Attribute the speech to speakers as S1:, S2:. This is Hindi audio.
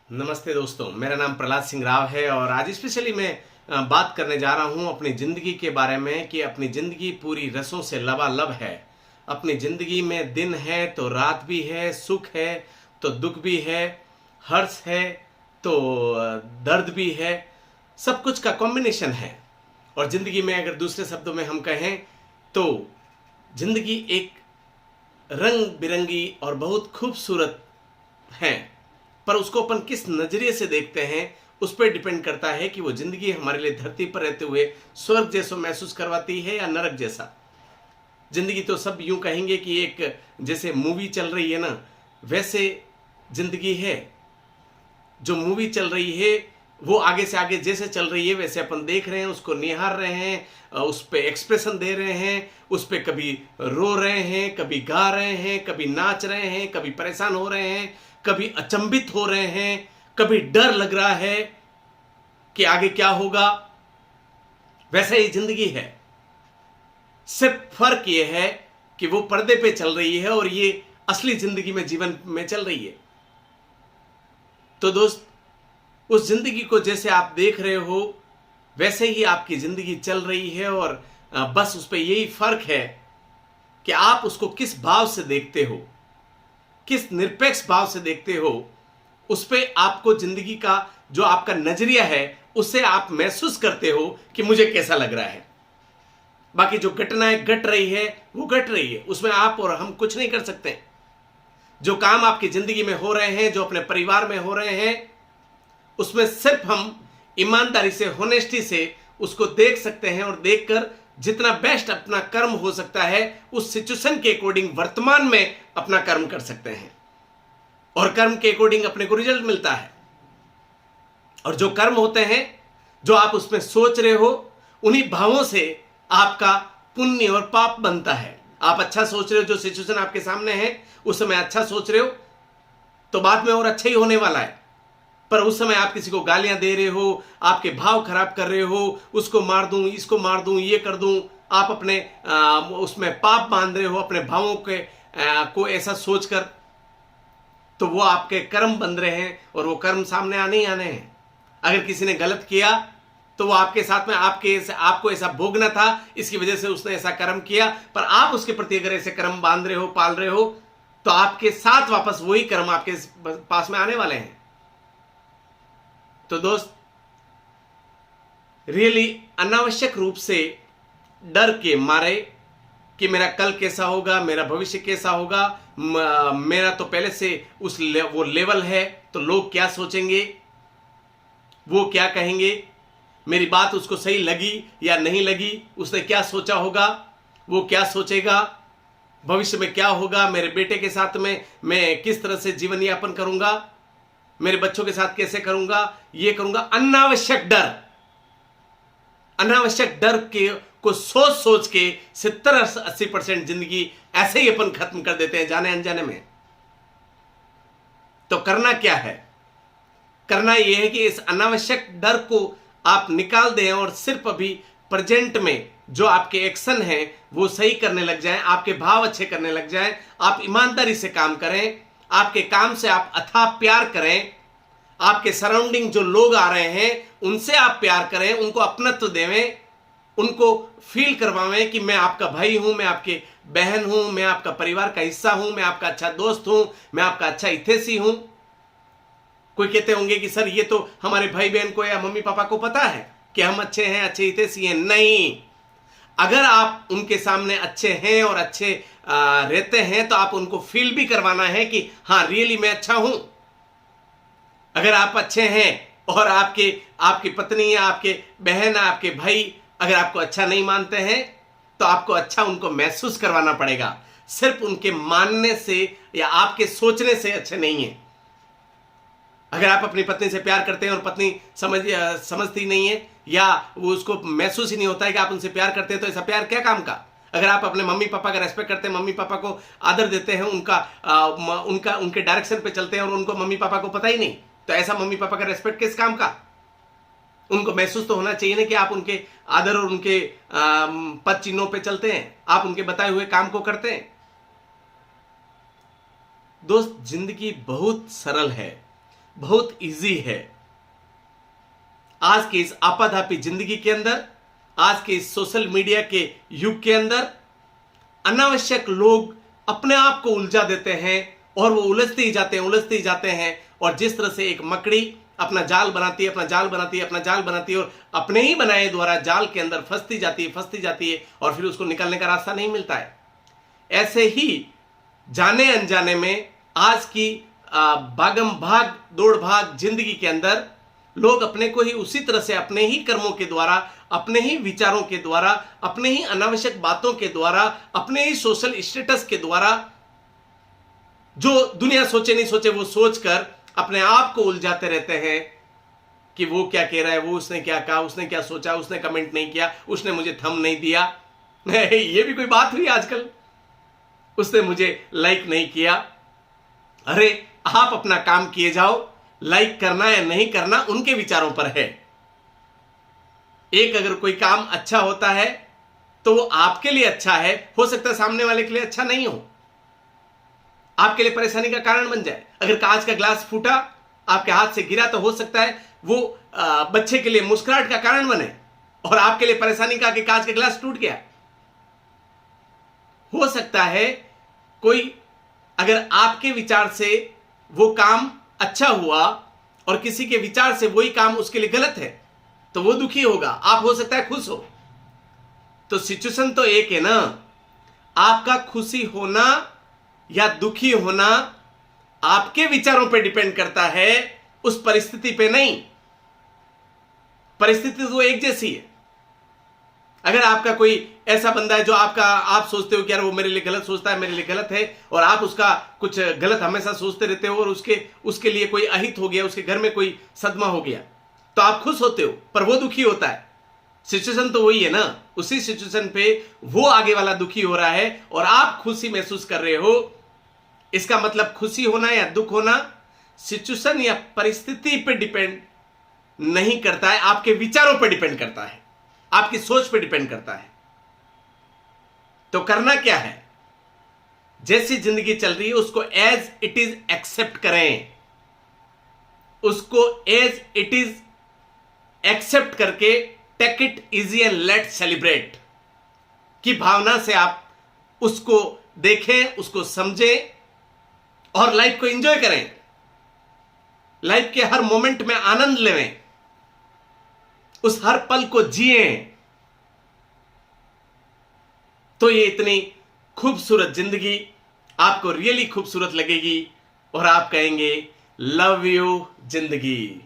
S1: नमस्ते दोस्तों, मेरा नाम प्रहलाद सिंह राव है और आज स्पेशली मैं बात करने जा रहा हूं अपनी ज़िंदगी के बारे में कि अपनी ज़िंदगी पूरी रसों से लबालब है। अपनी ज़िंदगी में दिन है तो रात भी है, सुख है तो दुख भी है, हर्ष है तो दर्द भी है, सब कुछ का कॉम्बिनेशन है। और ज़िंदगी में अगर दूसरे शब्दों में हम कहें तो ज़िंदगी एक रंग बिरंगी और बहुत खूबसूरत है, पर उसको अपन किस नजरिए से देखते हैं उस पर डिपेंड करता है कि वो जिंदगी हमारे लिए धरती पर रहते हुए स्वर्ग जैसा महसूस करवाती है या नरक जैसा। जिंदगी तो सब यूं कहेंगे कि एक जैसे मूवी चल रही है ना, वैसे जिंदगी है। जो मूवी चल रही है वो आगे से आगे जैसे चल रही है वैसे अपन देख रहे हैं, उसको निहार रहे हैं, उस पर एक्सप्रेशन दे रहे हैं, उस पर कभी रो रहे हैं, कभी गा रहे हैं, कभी नाच रहे हैं, कभी परेशान हो रहे हैं, कभी अचंभित हो रहे हैं, कभी डर लग रहा है कि आगे क्या होगा। वैसे ही जिंदगी है, सिर्फ फर्क यह है कि वो पर्दे पे चल रही है और ये असली जिंदगी में जीवन में चल रही है। तो दोस्त, उस जिंदगी को जैसे आप देख रहे हो वैसे ही आपकी जिंदगी चल रही है और बस उस पर यही फर्क है कि आप उसको किस भाव से देखते हो, किस निरपेक्ष भाव से देखते हो। उस पर आपको जिंदगी का जो आपका नजरिया है उससे आप महसूस करते हो कि मुझे कैसा लग रहा है। बाकी जो घटनाएं घट रही है वो घट रही है, उसमें आप और हम कुछ नहीं कर सकते। जो काम आपकी जिंदगी में हो रहे हैं, जो अपने परिवार में हो रहे हैं, उसमें सिर्फ हम ईमानदारी से, होनेस्टी से उसको देख सकते हैं और देखकर जितना बेस्ट अपना कर्म हो सकता है उस सिचुएशन के अकॉर्डिंग वर्तमान में अपना कर्म कर सकते हैं और कर्म के अकॉर्डिंग अपने को रिजल्ट मिलता है। और जो कर्म होते हैं, जो आप उसमें सोच रहे हो, उन्हीं भावों से आपका पुण्य और पाप बनता है। आप अच्छा सोच रहे हो, जो सिचुएशन आपके सामने है उस समय अच्छा सोच रहे हो तो बाद में और अच्छा ही होने वाला है। पर उस समय आप किसी को गालियां दे रहे हो, आपके भाव खराब कर रहे हो, उसको मार दूं, इसको मार दूं, ये कर दूं, आप अपने उसमें पाप बांध रहे हो अपने भावों के को ऐसा सोचकर, तो वो आपके कर्म बन रहे हैं और वो कर्म सामने आने ही आने हैं। अगर किसी ने गलत किया तो वो आपके साथ में आपको ऐसा भोगना था, इसकी वजह से उसने ऐसा कर्म किया, पर आप उसके प्रति अगर ऐसे कर्म बांध रहे हो, पाल रहे हो, तो आपके साथ वापस वही कर्म आपके पास में आने वाले हैं। तो दोस्त, रियली अनावश्यक रूप से डर के मारे कि मेरा कल कैसा होगा, मेरा भविष्य कैसा होगा, मेरा तो पहले से वो लेवल है, तो लोग क्या सोचेंगे, वो क्या कहेंगे, मेरी बात उसको सही लगी या नहीं लगी, उसने क्या सोचा होगा, वो क्या सोचेगा, भविष्य में क्या होगा, मेरे बेटे के साथ में मैं किस तरह से जीवन यापन करूंगा, मेरे बच्चों के साथ कैसे करूंगा, ये करूंगा। अनावश्यक डर के को सोच सोच के 70-80% जिंदगी ऐसे ही अपन खत्म कर देते हैं, जाने अनजाने में। तो करना क्या है? करना यह है कि इस अनावश्यक डर को आप निकाल दें और सिर्फ अभी प्रेजेंट में जो आपके एक्शन हैं वो सही करने लग जाएं, आपके भाव अच्छे करने लग जाएं, आप ईमानदारी से काम करें, आपके काम से आप अथाह प्यार करें, आपके सराउंडिंग जो लोग आ रहे हैं उनसे आप प्यार करें, उनको अपनत्व देवें, उनको फील करवाएं कि मैं आपका भाई हूं, मैं आपके बहन हूं, मैं आपका परिवार का हिस्सा हूं, मैं आपका अच्छा दोस्त हूं, मैं आपका अच्छा हितैषी हूं। कोई कहते होंगे कि सर ये तो हमारे भाई बहन को या मम्मी पापा को पता है कि हम अच्छे हैं, अच्छे हितैषी हैं। नहीं, अगर आप उनके सामने अच्छे हैं और अच्छे रहते हैं तो आप उनको फील भी करवाना है कि हाँ रियली मैं अच्छा हूं। अगर आप अच्छे हैं और आपकी पत्नी या आपके बहन, आपके भाई अगर आपको अच्छा नहीं मानते हैं तो आपको अच्छा उनको महसूस करवाना पड़ेगा। सिर्फ उनके मानने से या आपके सोचने से अच्छे नहीं है। अगर आप अपनी पत्नी से प्यार करते हैं और पत्नी समझती नहीं है या वो उसको महसूस ही नहीं होता है कि आप उनसे प्यार करते हैं, तो ऐसा प्यार क्या काम का? अगर आप अपने मम्मी पापा का रेस्पेक्ट करते हैं, मम्मी पापा को आदर देते हैं, उनके डायरेक्शन पे चलते हैं और उनको मम्मी पापा को पता ही नहीं, तो ऐसा मम्मी पापा का रेस्पेक्ट किस काम का? उनको महसूस तो होना चाहिए ना कि आप उनके आदर और उनके पद चिन्हों पे चलते हैं, आप उनके बताए हुए काम को करते हैं। दोस्त, जिंदगी बहुत सरल है। बहुत इजी है। आज के इस आपाधापी जिंदगी के अंदर, आज के इस सोशल मीडिया के युग के अंदर अनावश्यक लोग अपने आप को उलझा देते हैं और वो उलझते ही जाते हैं और जिस तरह से एक मकड़ी अपना जाल बनाती है, अपना जाल बनाती है और अपने ही बनाए द्वारा जाल के अंदर फंसती जाती है और फिर उसको निकलने का रास्ता नहीं मिलता है। ऐसे ही जाने अनजाने में आज की भागम भाग दौड़ भाग जिंदगी के अंदर लोग अपने को ही उसी तरह से अपने ही कर्मों के द्वारा, अपने ही विचारों के द्वारा, अपने ही अनावश्यक बातों के द्वारा, अपने ही सोशल स्टेटस के द्वारा, जो दुनिया सोचे नहीं सोचे वो सोचकर अपने आप को उलझाते रहते हैं कि वो क्या कह रहा है, वो उसने क्या कहा, उसने क्या सोचा, उसने कमेंट नहीं किया, उसने मुझे थंब नहीं दिया। ये भी कोई बात हुई आजकल, उसने मुझे लाइक नहीं किया। अरे आप अपना काम किए जाओ, लाइक करना या नहीं करना उनके विचारों पर है। एक अगर कोई काम अच्छा होता है तो वो आपके लिए अच्छा है, हो सकता है सामने वाले के लिए अच्छा नहीं हो, आपके लिए परेशानी का कारण बन जाए। अगर कांच का ग्लास फूटा, आपके हाथ से गिरा, तो हो सकता है वो बच्चे के लिए मुस्कुराहट का कारण बने और आपके लिए परेशानी का कि कांच का ग्लास टूट गया। हो सकता है कोई, अगर आपके विचार से वो काम अच्छा हुआ और किसी के विचार से वही काम उसके लिए गलत है तो वो दुखी होगा, आप हो सकता है खुश हो। तो सिचुएशन तो एक है ना, आपका खुशी होना या दुखी होना आपके विचारों पे डिपेंड करता है, उस परिस्थिति पे नहीं। परिस्थिति तो एक जैसी है। अगर आपका कोई ऐसा बंदा है जो आप सोचते हो कि यार वो मेरे लिए गलत सोचता है, मेरे लिए गलत है, और आप उसका कुछ गलत हमेशा सोचते रहते हो और उसके लिए कोई अहित हो गया, उसके घर में कोई सदमा हो गया, तो आप खुश होते हो पर वो दुखी होता है। सिचुएशन तो वही है ना, उसी सिचुएशन पे वो आगे वाला दुखी हो रहा है और आप खुशी महसूस कर रहे हो। इसका मतलब खुशी होना या दुख होना सिचुएशन या परिस्थिति पे डिपेंड नहीं करता है, आपके विचारों पे डिपेंड करता है, आपकी सोच पे डिपेंड करता है। तो करना क्या है, जैसी जिंदगी चल रही है उसको एज इट इज एक्सेप्ट करें, उसको एज इट इज एक्सेप्ट करके take it easy and let celebrate की भावना से आप उसको देखें, उसको समझें और लाइफ को एंजॉय करें, लाइफ के हर मोमेंट में आनंद लें, उस हर पल को जिए। तो ये इतनी खूबसूरत जिंदगी आपको रियली खूबसूरत लगेगी और आप कहेंगे लव यू जिंदगी।